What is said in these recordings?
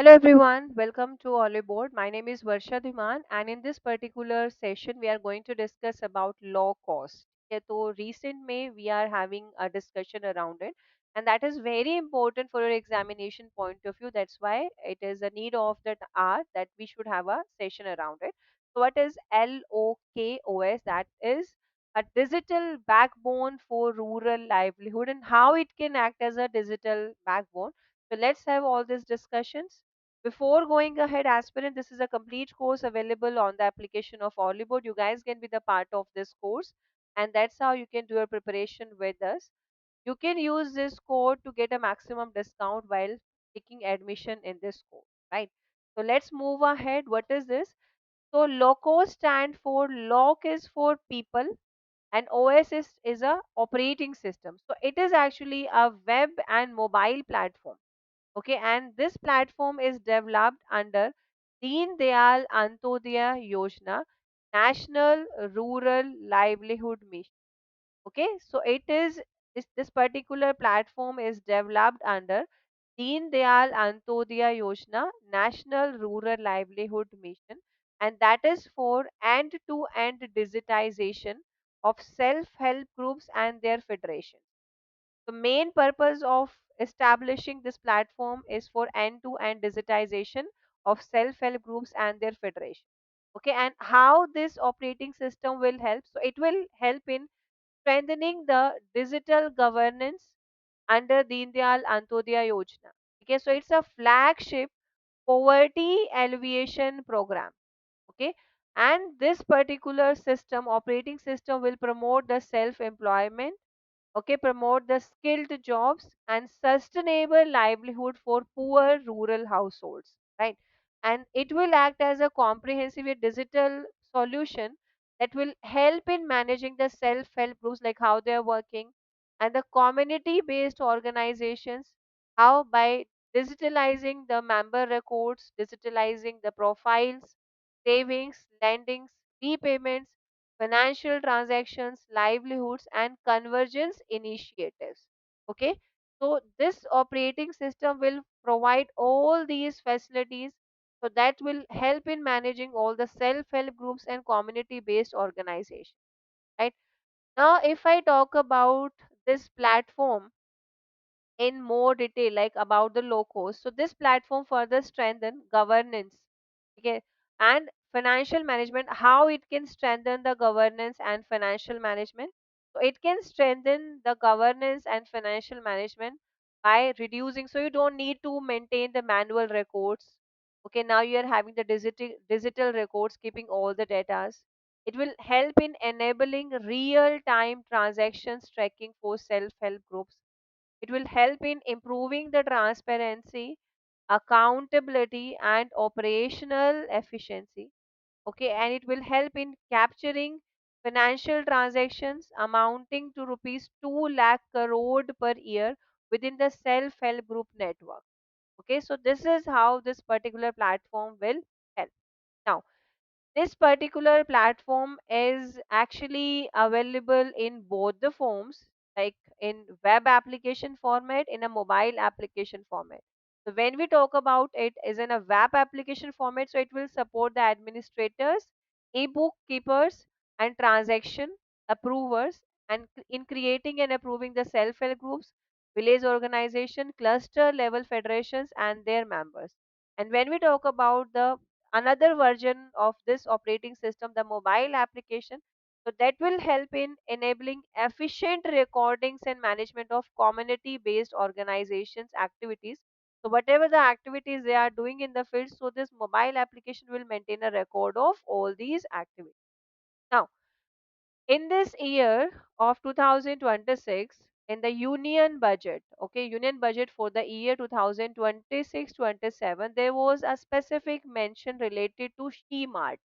Hello everyone, welcome to Livelihoods. My name is Varsha Dhiman, and in this particular session we are going to discuss about law cost. Yeah, so recent May we are having a discussion around it, and that is very important for your examination point of view. That's why it is a need of that hour that we should have a session around it. So what is LokOS? That is a digital backbone for rural livelihood and how it can act as a digital backbone. So let's have all these discussions. Before going ahead, aspirant, this is a complete course available on the application of Ollywood. You guys can be the part of this course, and that's how you can do your preparation with us. You can use this code to get a maximum discount while taking admission in this course, right? So let's move ahead. What is this? So LOCO stand for LOC is for people, and OS is a operating system. So it is actually a web and mobile platform. Okay, and this platform is developed under Deen Dayal Antyodaya Yojana, National Rural Livelihood Mission. Okay, so it is this particular platform is developed under Deen Dayal Antyodaya Yojana, National Rural Livelihood Mission, and that is for end-to-end digitization of self-help groups and their federations. The main purpose of establishing this platform is for end-to-end digitization of self-help groups and their federation. Okay, and how this operating system will help? So it will help in strengthening the digital governance under Deen Dayal Antyodaya Yojana. Okay, so it's a flagship poverty alleviation program. Okay, and this particular system, operating system, will promote the self-employment, okay, promote the skilled jobs and sustainable livelihood for poor rural households, right? And it will act as a comprehensive digital solution that will help in managing the self-help groups, like how they are working, and the community based organizations, how by digitalizing the member records, digitalizing the profiles, savings, lendings, repayments, financial transactions, livelihoods, and convergence initiatives. Okay, so this operating system will provide all these facilities, so that will help in managing all the self-help groups and community-based organizations. Right, now, if I talk about this platform in more detail, like about the locos. So this platform further strengthen governance, okay, and financial management. How it can strengthen the governance and financial management? So it can strengthen the governance and financial management by reducing. So you don't need to maintain the manual records. Okay, now you are having the digital records, keeping all the datas. It will help in enabling real time transactions tracking for self help groups. It will help in improving the transparency, accountability, and operational efficiency. Okay, and it will help in capturing financial transactions amounting to rupees 2 lakh crore per year within the self help group network. Okay, so this is how this particular platform will help. Now, this particular platform is actually available in both the forms, like in web application format, in a mobile application format. So when we talk about it is in a web application format, so it will support the administrators, ebook keepers, and transaction approvers, and in creating and approving the self-help groups, village organization, cluster level federations, and their members. And when we talk about the another version of this operating system, the mobile application, so that will help in enabling efficient recordings and management of community based organizations activities. So whatever the activities they are doing in the field, so this mobile application will maintain a record of all these activities. Now, in this year of 2026, in the union budget, okay, union budget for the year 2026-27, there was a specific mention related to she mart.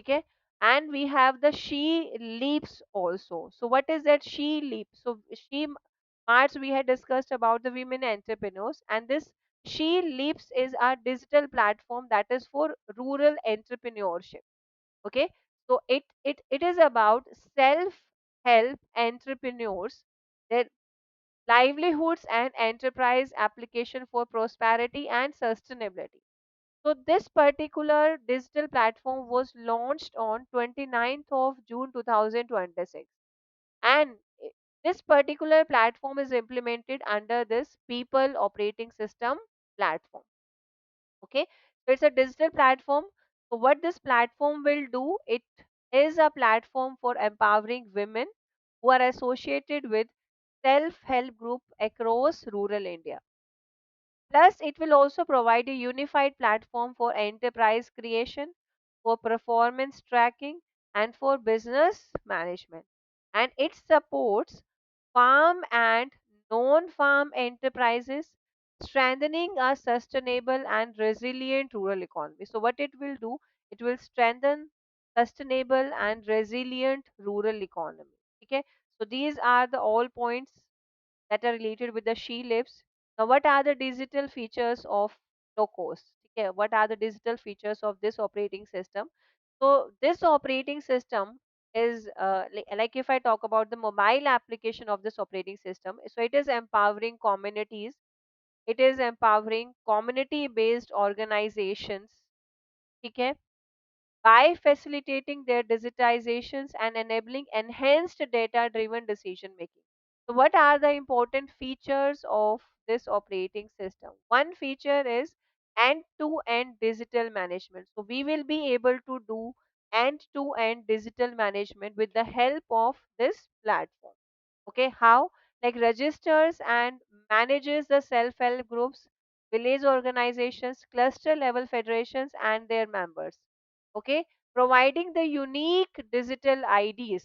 Okay, and we have the she leaps also. So what is that she leap? So she marts, we had discussed about the women entrepreneurs, and this she leaps is a digital platform that is for rural entrepreneurship. Okay, so it is about self help entrepreneurs, livelihoods and enterprise application for prosperity and sustainability. So this particular digital platform was launched on 29th of June 2026, and this particular platform is implemented under this people operating system platform. Okay, so it's a digital platform. So what this platform will do, it is a platform for empowering women who are associated with self-help group across rural India. Plus, it will also provide a unified platform for enterprise creation, for performance tracking, and for business management. And it supports farm and non farm enterprises, strengthening a sustainable and resilient rural economy. So, what it will do, it will strengthen sustainable and resilient rural economy. Okay, so these are the all points that are related with the she lives. Now, what are the digital features of LokOS? Okay, what are the digital features of this operating system? So, this operating system is like if I talk about the mobile application of this operating system, so it is empowering communities, it is empowering community based organizations, okay, by facilitating their digitizations and enabling enhanced data driven decision making. So, what are the important features of this operating system? One feature is end to end digital management. So, we will be able to do end to end digital management with the help of this platform. Okay, how? Like registers and manages the self help groups, village organizations, cluster level federations, and their members. Okay, providing the unique digital IDs.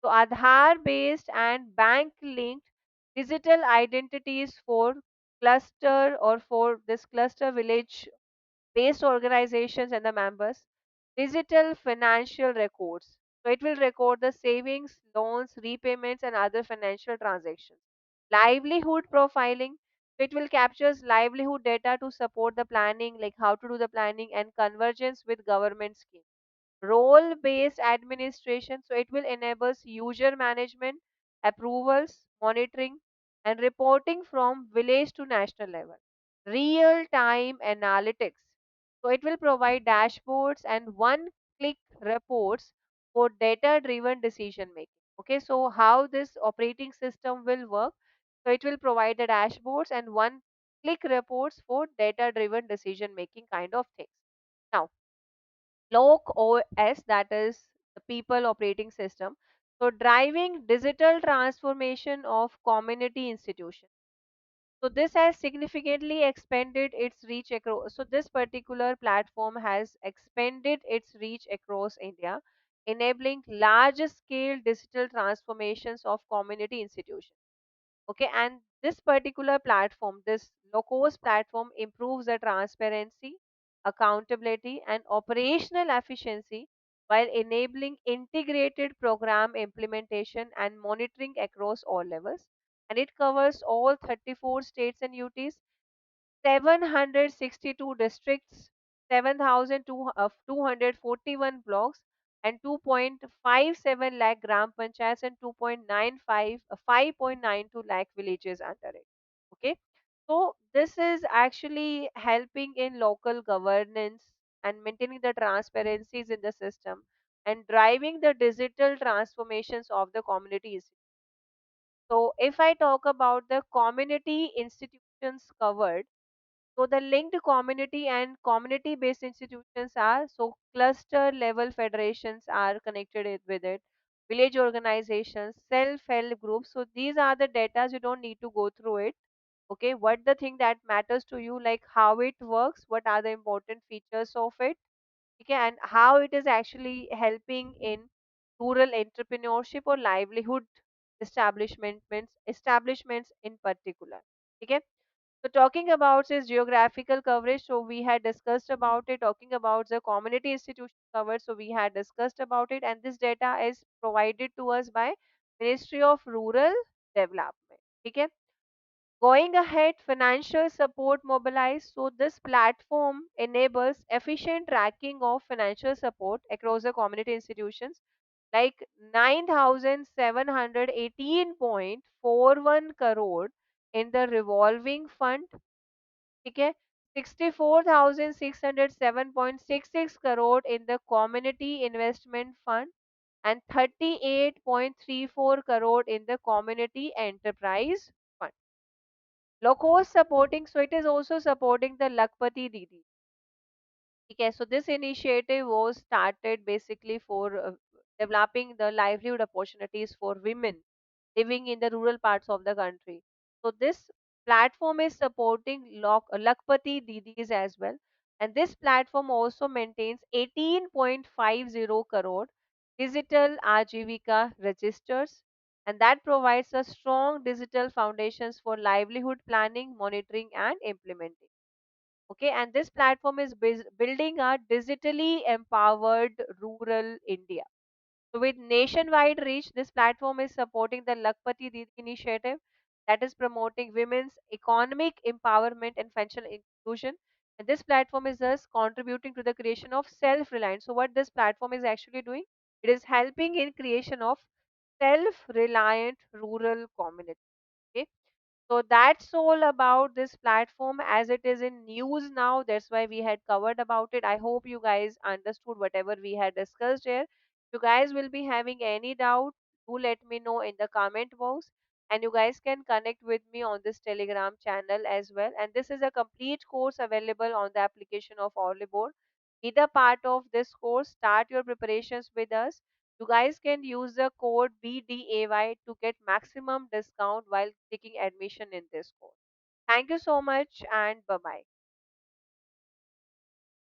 So, Aadhaar based and bank linked digital identities for cluster or for this cluster village based organizations and the members, digital financial records. So it will record the savings, loans, repayments, and other financial transactions. Livelihood profiling. So it will captures livelihood data to support the planning, like how to do the planning and convergence with government schemes. Role based administration. So it will enables user management, approvals, monitoring, and reporting from village to national level. Real time analytics. So it will provide dashboards and one click reports for data driven decision making. Okay, so how this operating system will work? So it will provide the dashboards and one click reports for data driven decision making kind of things. Now, LokOS, that is the people operating system. So driving digital transformation of community institutions. So this has significantly expanded its reach across. So this particular platform has expanded its reach across India, enabling large scale digital transformations of community institutions. Okay, and this particular platform, this LokOS platform, improves the transparency, accountability, and operational efficiency while enabling integrated program implementation and monitoring across all levels. And it covers all 34 states and UTs, 762 districts, 7,241 blocks, and 2.57 lakh gram panchayats and 5.92 lakh villages under it. Okay, so this is actually helping in local governance and maintaining the transparencies in the system and driving the digital transformations of the communities. So, if I talk about the community institutions covered, so the linked community and community based institutions are, so cluster level federations are connected with it, village organizations, self help groups. So these are the data, you don't need to go through it. Okay, what the thing that matters to you, like how it works, what are the important features of it, okay, and how it is actually helping in rural entrepreneurship or livelihood establishments in particular. Okay, so talking about its geographical coverage, so we had discussed about it. Talking about the community institution coverage, so we had discussed about it, and this data is provided to us by Ministry of Rural Development. Okay, going ahead, financial support mobilized. So this platform enables efficient tracking of financial support across the community institutions. like 9,718.41 crore in the revolving fund, ठीक है, 64,607.66 crore in the community investment fund, and 38.34 crore in the community enterprise fund. LokOS supporting, so it is also supporting the Lakpati Didi. Okay, so this initiative was started basically for developing the livelihood opportunities for women living in the rural parts of the country. So this platform is supporting Lakpati Didis as well. And this platform also maintains 18.50 crore digital Ajivika registers, and that provides a strong digital foundations for livelihood planning, monitoring and implementing. Okay, and this platform is building a digitally empowered rural India. So with nationwide reach, this platform is supporting the Lakpati Didi initiative that is promoting women's economic empowerment and financial inclusion. And this platform is thus contributing to the creation of self-reliance. So what this platform is actually doing, it is helping in creation of self-reliant rural community. Okay, so that's all about this platform as it is in news now. That's why we had covered about it. I hope you guys understood whatever we had discussed here. If you guys will be having any doubt, do let me know in the comment box. And you guys can connect with me on this Telegram channel as well. And this is a complete course available on the application of Orlyboard. Be the part of this course. Start your preparations with us. You guys can use the code BDAY to get maximum discount while taking admission in this course. Thank you so much and bye bye.